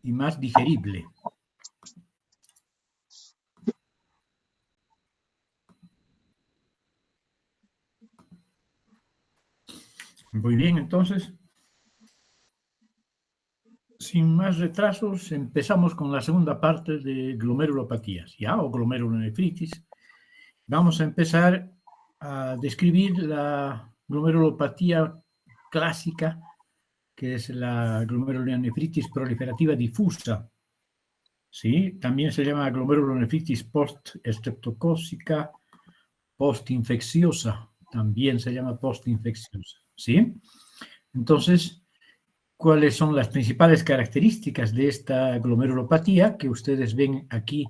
y más digerible. Muy bien, entonces, sin más retrasos, empezamos con la segunda parte de glomerulopatías, ¿ya? O glomerulonefritis. Vamos a empezar a describir la glomerulopatía clásica, que es la glomerulonefritis proliferativa difusa. ¿Sí? También se llama glomerulonefritis post-estreptocócica, postinfecciosa. También se llama postinfecciosa. ¿Sí? Entonces, ¿cuáles son las principales características de esta glomerulopatía que ustedes ven aquí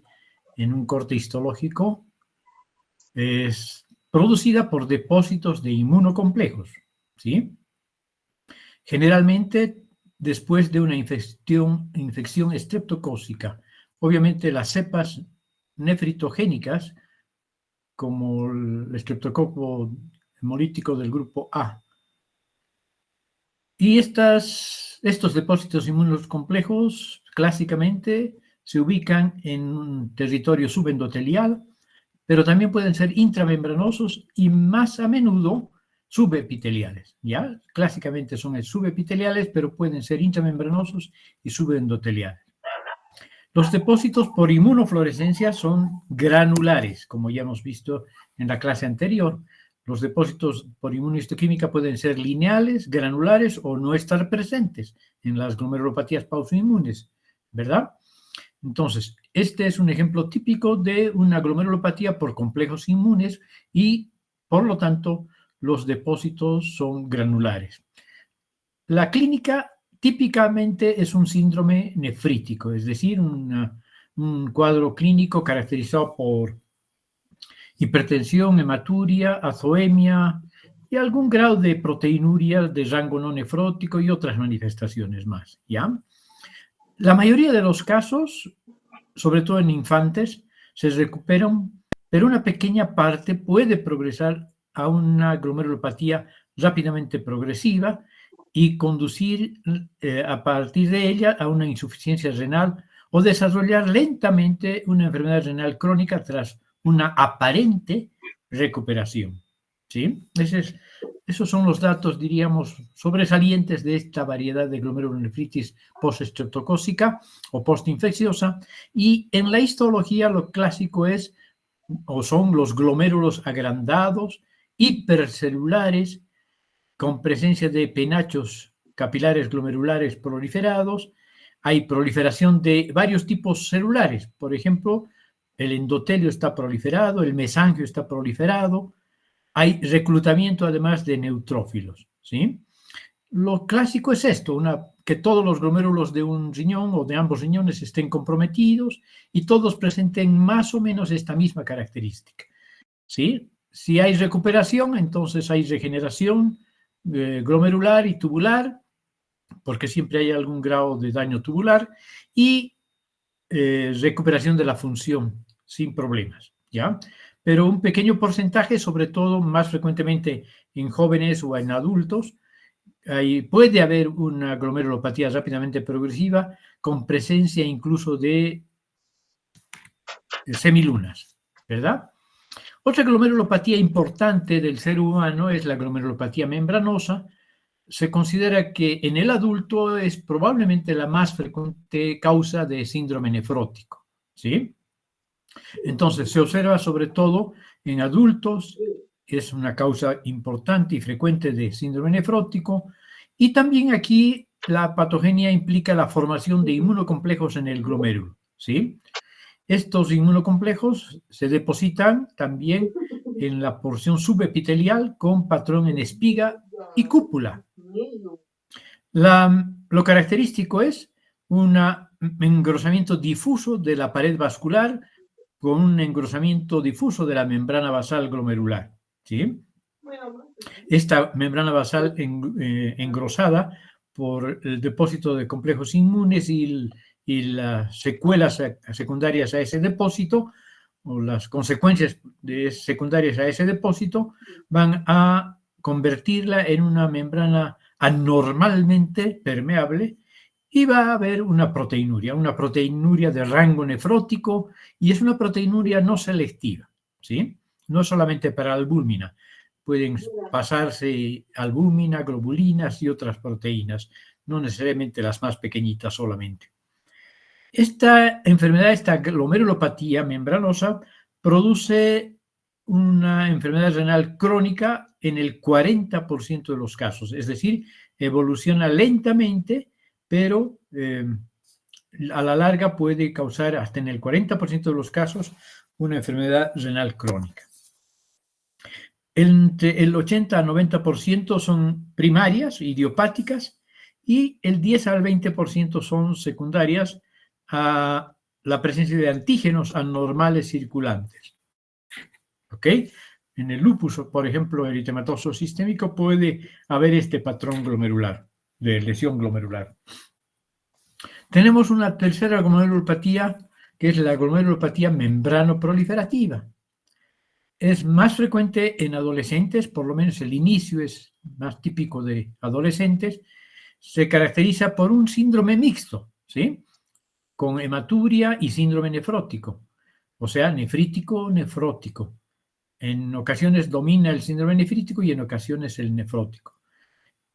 en un corte histológico? Es producida por depósitos de inmunocomplejos, ¿sí? Generalmente después de una infección estreptocócica. Obviamente las cepas nefritogénicas, como el estreptococo hemolítico del grupo A. Y estos depósitos inmunocomplejos clásicamente se ubican en un territorio subendotelial, pero también pueden ser intramembranosos y más a menudo subepiteliales, ¿ya? Clásicamente son subepiteliales, pero pueden ser intramembranosos y subendoteliales. Los depósitos por inmunofluorescencia son granulares, como ya hemos visto en la clase anterior. Los depósitos por inmunohistoquímica pueden ser lineales, granulares o no estar presentes en las glomerulopatías pausoinmunes, ¿verdad? Entonces, este es un ejemplo típico de una glomerulopatía por complejos inmunes y, por lo tanto, los depósitos son granulares. La clínica típicamente es un síndrome nefrítico, es decir, un cuadro clínico caracterizado por hipertensión, hematuria, azoemia y algún grado de proteinuria de rango no nefrótico y otras manifestaciones más, ¿ya? La mayoría de los casos, sobre todo en infantes, se recuperan, pero una pequeña parte puede progresar a una glomerulopatía rápidamente progresiva y conducir a partir de ella a una insuficiencia renal o desarrollar lentamente una enfermedad renal crónica tras una aparente recuperación. ¿Sí? Esos son los datos, diríamos, sobresalientes de esta variedad de glomerulonefritis postestreptocócica o postinfecciosa. Y en la histología lo clásico es, o son los glomérulos agrandados, hipercelulares, con presencia de penachos capilares glomerulares proliferados. Hay proliferación de varios tipos celulares. Por ejemplo, el endotelio está proliferado, el mesangio está proliferado. Hay reclutamiento además de neutrófilos, ¿sí? Lo clásico es esto, que todos los glomérulos de un riñón o de ambos riñones estén comprometidos y todos presenten más o menos esta misma característica, ¿sí? Si hay recuperación, entonces hay regeneración glomerular y tubular, porque siempre hay algún grado de daño tubular, y recuperación de la función sin problemas, ¿ya? Pero un pequeño porcentaje, sobre todo más frecuentemente en jóvenes o en adultos, puede haber una glomerulopatía rápidamente progresiva con presencia incluso de semilunas, ¿verdad? Otra glomerulopatía importante del ser humano es la glomerulopatía membranosa. Se considera que en el adulto es probablemente la más frecuente causa de síndrome nefrótico, ¿sí? Entonces, se observa sobre todo en adultos, es una causa importante y frecuente de síndrome nefrótico, y también aquí la patogenia implica la formación de inmunocomplejos en el glomérulo, ¿sí? Estos inmunocomplejos se depositan también en la porción subepitelial con patrón en espiga y cúpula. Lo característico es un engrosamiento difuso de la pared vascular con un engrosamiento difuso de la membrana basal glomerular, ¿sí? Esta membrana basal engrosada por el depósito de complejos inmunes y las secuelas secundarias a ese depósito, o las consecuencias secundarias a ese depósito, van a convertirla en una membrana anormalmente permeable y va a haber una proteinuria de rango nefrótico, y es una proteinuria no selectiva, ¿sí? No solamente para albúmina, pueden pasarse albúmina, globulinas y otras proteínas, no necesariamente las más pequeñitas solamente. Esta enfermedad, esta glomerulopatía membranosa, produce una enfermedad renal crónica en el 40% de los casos, es decir, evoluciona lentamente, pero a la larga puede causar hasta en el 40% de los casos una enfermedad renal crónica. Entre el 80 al 90% son primarias, idiopáticas, y el 10 al 20% son secundarias a la presencia de antígenos anormales circulantes. ¿Ok? En el lupus, por ejemplo, eritematoso sistémico, puede haber este patrón glomerular, de lesión glomerular. Tenemos una tercera glomerulopatía, que es la glomerulopatía membrano-proliferativa. Es más frecuente en adolescentes, por lo menos el inicio es más típico de adolescentes. Se caracteriza por un síndrome mixto, ¿sí? Con hematuria y síndrome nefrótico, o sea, nefrítico-nefrótico. En ocasiones domina el síndrome nefrítico y en ocasiones el nefrótico.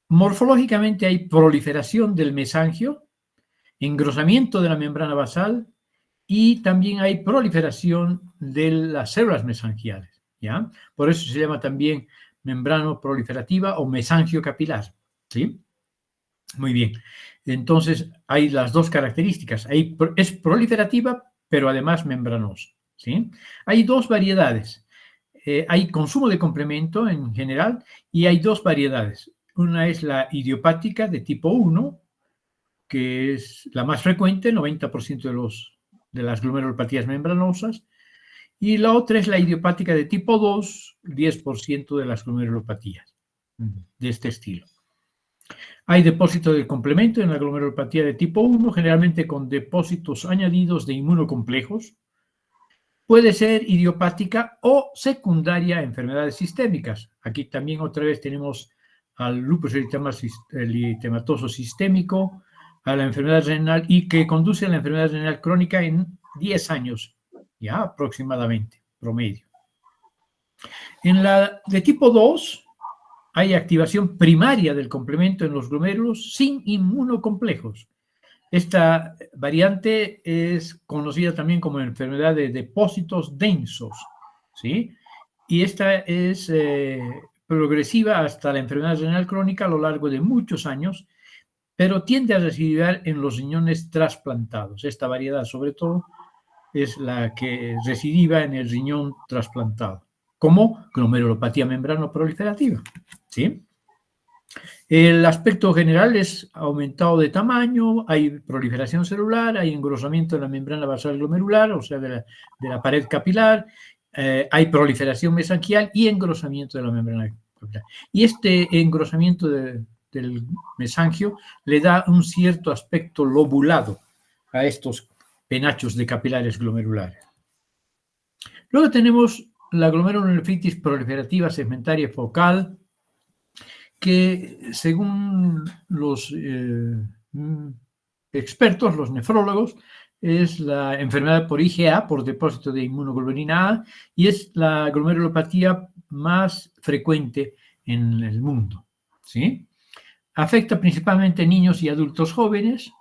Morfológicamente hay proliferación del mesangio, engrosamiento de la membrana basal y también hay proliferación de las células mesangiales, ¿ya? Por eso se llama también membrana proliferativa o mesangio capilar, ¿sí? Muy bien. Entonces, hay las dos características. Es proliferativa, pero además membranosa, ¿sí? Hay dos variedades. Hay consumo de complemento en general y hay dos variedades. Una es la idiopática de tipo 1, que es la más frecuente, 90% de las glomerulopatías membranosas, y la otra es la idiopática de tipo 2, 10% de las glomerulopatías de este estilo. Hay depósito de complemento en la glomerulopatía de tipo 1, generalmente con depósitos añadidos de inmunocomplejos. Puede ser idiopática o secundaria a enfermedades sistémicas. Aquí también otra vez tenemos al lupus eritematoso sistémico, a la enfermedad renal y que conduce a la enfermedad renal crónica en 10 años, ya aproximadamente, promedio. En la de tipo 2 hay activación primaria del complemento en los glomérulos sin inmunocomplejos. Esta variante es conocida también como enfermedad de depósitos densos, ¿sí? Y esta es progresiva hasta la enfermedad renal crónica a lo largo de muchos años, pero tiende a residuar en los riñones trasplantados. Esta variedad, sobre todo, es la que recidiva en el riñón trasplantado, como glomerulopatía membrano proliferativa, ¿sí? El aspecto general es aumentado de tamaño, hay proliferación celular, hay engrosamiento de la membrana basal glomerular, o sea, de la pared capilar, hay proliferación mesangial y engrosamiento de la membrana capilar. Y este engrosamiento del mesangio le da un cierto aspecto lobulado a estos penachos de capilares glomerulares. Luego tenemos la glomerulonefritis proliferativa segmentaria focal, que según los expertos, los nefrólogos, es la enfermedad por IgA, por depósito de inmunoglobulina A, y es la glomerulopatía más frecuente en el mundo, ¿sí? Afecta principalmente a niños y adultos jóvenes,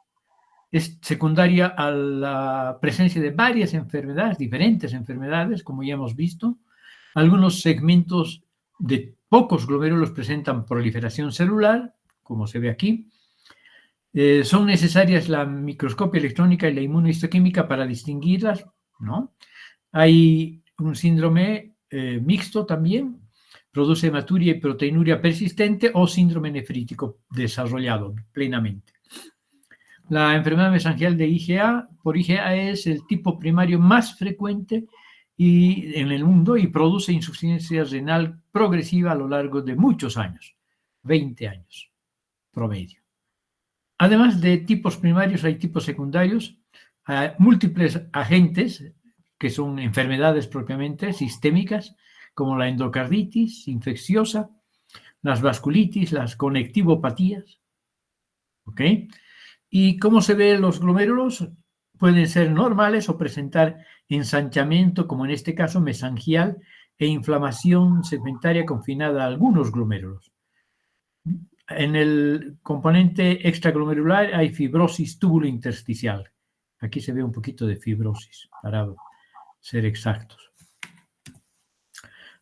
es secundaria a la presencia de varias enfermedades, diferentes enfermedades, como ya hemos visto. Algunos segmentos de pocos glomérulos presentan proliferación celular, como se ve aquí. Son necesarias la microscopia electrónica y la inmunohistoquímica para distinguirlas, ¿no? Hay un síndrome mixto también, produce hematuria y proteinuria persistente o síndrome nefrítico desarrollado plenamente. La enfermedad mesangial de IgA por IgA es el tipo primario más frecuente en el mundo y produce insuficiencia renal progresiva a lo largo de muchos años, 20 años promedio. Además de tipos primarios, hay tipos secundarios, múltiples agentes que son enfermedades propiamente sistémicas, como la endocarditis infecciosa, las vasculitis, las conectivopatías, ¿ok? ¿Y cómo se ven los glomérulos? Pueden ser normales o presentar ensanchamiento, como en este caso mesangial, e inflamación segmentaria confinada a algunos glomérulos. En el componente extraglomerular hay fibrosis túbulo-intersticial. Aquí se ve un poquito de fibrosis, para ser exactos.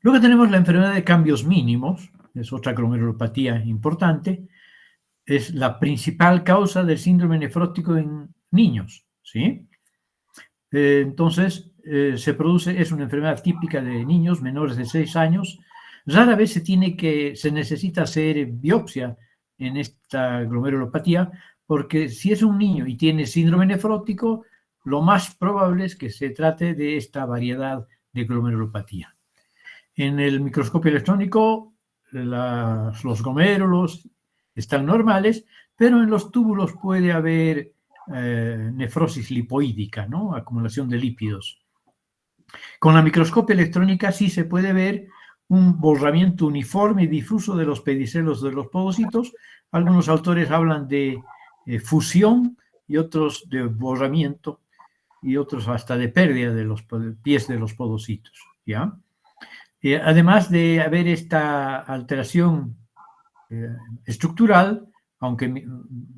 Luego tenemos la enfermedad de cambios mínimos, es otra glomerulopatía importante, es la principal causa del síndrome nefrótico en niños, ¿sí? Entonces, se produce, es una enfermedad típica de niños menores de 6 años. Rara vez se necesita hacer biopsia en esta glomerulopatía, porque si es un niño y tiene síndrome nefrótico, lo más probable es que se trate de esta variedad de glomerulopatía. En el microscopio electrónico, los glomérulos están normales, pero en los túbulos puede haber nefrosis lipoídica, ¿no? Acumulación de lípidos. Con la microscopia electrónica sí se puede ver un borramiento uniforme y difuso de los pedicelos de los podocitos. Algunos autores hablan de fusión y otros de borramiento y otros hasta de pérdida de los pies de los podocitos, ¿ya? Además de haber esta alteración estructural, aunque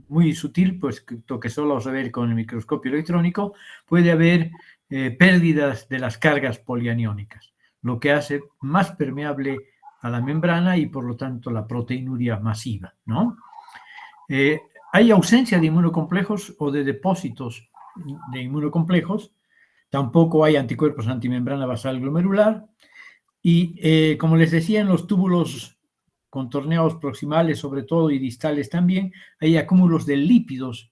muy sutil, pues que solo se ve con el microscopio electrónico, puede haber pérdidas de las cargas polianiónicas, lo que hace más permeable a la membrana y por lo tanto la proteinuria masiva, ¿no? Hay ausencia de inmunocomplejos o de depósitos de inmunocomplejos, tampoco hay anticuerpos antimembrana basal glomerular y como les decía, en los túbulos contorneados proximales sobre todo y distales también, hay acúmulos de lípidos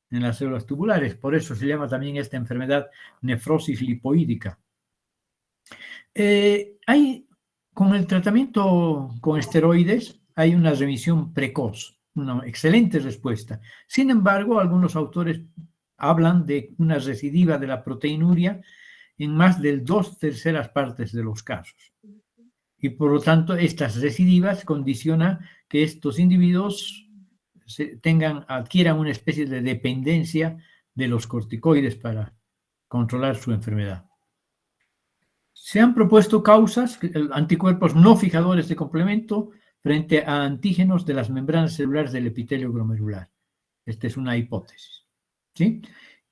en las células tubulares, por eso se llama también esta enfermedad nefrosis lipoídica. Con el tratamiento con esteroides hay una remisión precoz, una excelente respuesta. Sin embargo, algunos autores hablan de una recidiva de la proteinuria en más de 2/3 partes de los casos. Y por lo tanto, estas recidivas condicionan que estos individuos adquieran una especie de dependencia de los corticoides para controlar su enfermedad. Se han propuesto causas, anticuerpos no fijadores de complemento frente a antígenos de las membranas celulares del epitelio glomerular. Esta es una hipótesis, ¿sí?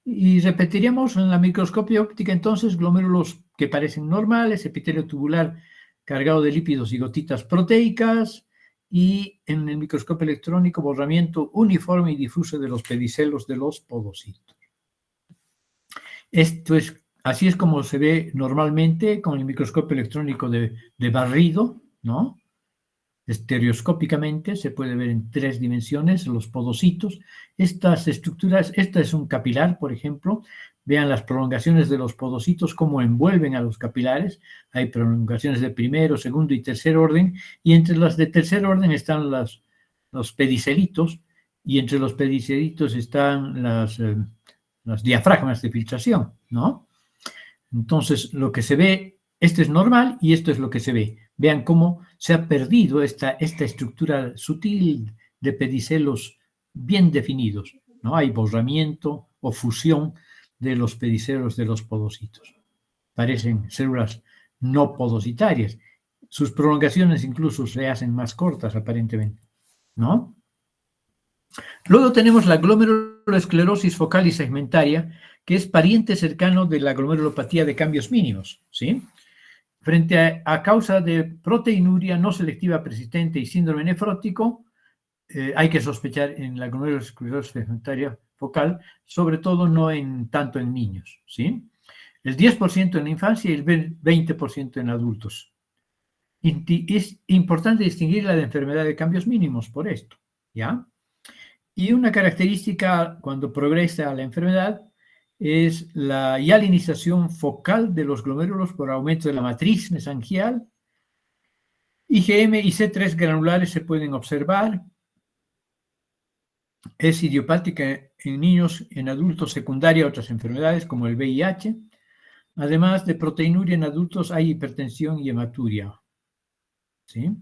Y repetiríamos en la microscopia óptica entonces glomérulos que parecen normales, epitelio tubular cargado de lípidos y gotitas proteicas, y en el microscopio electrónico borramiento uniforme y difuso de los pedicelos de los podocitos. Así es como se ve normalmente con el microscopio electrónico de barrido, ¿no? Estereoscópicamente se puede ver en 3 dimensiones los podocitos. Estas estructuras, esta es un capilar, por ejemplo. Vean las prolongaciones de los podocitos, cómo envuelven a los capilares. Hay prolongaciones de primero, segundo y tercer orden, y entre las de tercer orden están los pedicelitos, y entre los pedicelitos están las diafragmas de filtración, ¿no? Entonces, lo que se ve, esto es normal y esto es lo que se ve. Vean cómo se ha perdido esta estructura sutil de pedicelos bien definidos, ¿no? Hay borramiento o fusión de los pedicelos de los podocitos. Parecen células no podocitarias. Sus prolongaciones incluso se hacen más cortas, aparentemente, ¿no? Luego tenemos la glomerulosclerosis focal y segmentaria, que es pariente cercano de la glomerulopatía de cambios mínimos, ¿sí? Frente a causa de proteinuria no selectiva persistente y síndrome nefrótico, hay que sospechar en la glomerulosclerosis segmentaria focal, sobre todo no tanto en niños, ¿sí? El 10% en la infancia y el 20% en adultos. Es importante distinguir la de enfermedad de cambios mínimos por esto, ¿ya? Y una característica cuando progresa la enfermedad es la hialinización focal de los glomérulos por aumento de la matriz mesangial. IgM y C3 granulares se pueden observar. Es idiopática en niños, en adultos, secundaria a otras enfermedades como el VIH. Además de proteinuria en adultos, hay hipertensión y hematuria, ¿sí?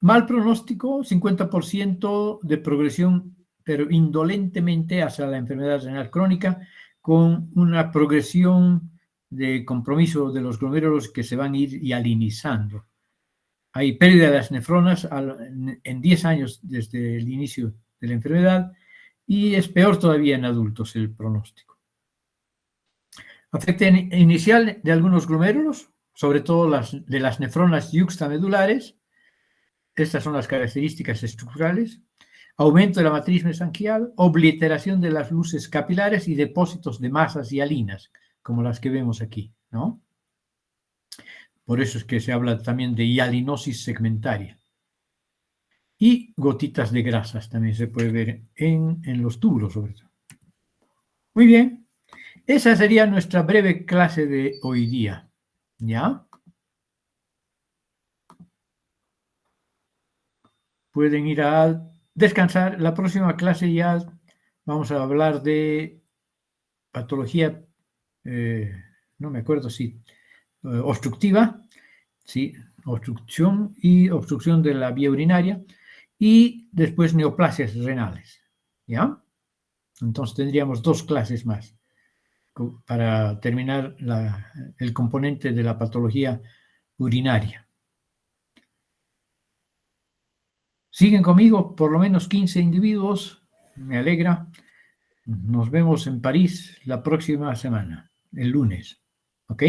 Mal pronóstico, 50% de progresión pero indolentemente hacia la enfermedad renal crónica, con una progresión de compromiso de los glomérulos que se van a ir hialinizando. Hay pérdida de las nefronas en 10 años desde el inicio de la enfermedad y es peor todavía en adultos el pronóstico. Afecta inicial de algunos glomérulos, sobre todo de las nefronas yuxtamedulares. Estas son las características estructurales. Aumento de la matriz mesangial, obliteración de las luces capilares y depósitos de masas hialinas, como las que vemos aquí, ¿no? Por eso es que se habla también de hialinosis segmentaria. Y gotitas de grasas también se puede ver en los túbulos, sobre todo. Muy bien. Esa sería nuestra breve clase de hoy día. ¿Ya? Pueden ir a descansar. La próxima clase ya vamos a hablar de patología, no me acuerdo si obstructiva, sí, obstrucción de la vía urinaria y después neoplasias renales. ¿Ya? Entonces tendríamos 2 clases más para terminar el componente de la patología urinaria. Siguen conmigo por lo menos 15 individuos, me alegra. Nos vemos en París la próxima semana, el lunes. ¿Ok?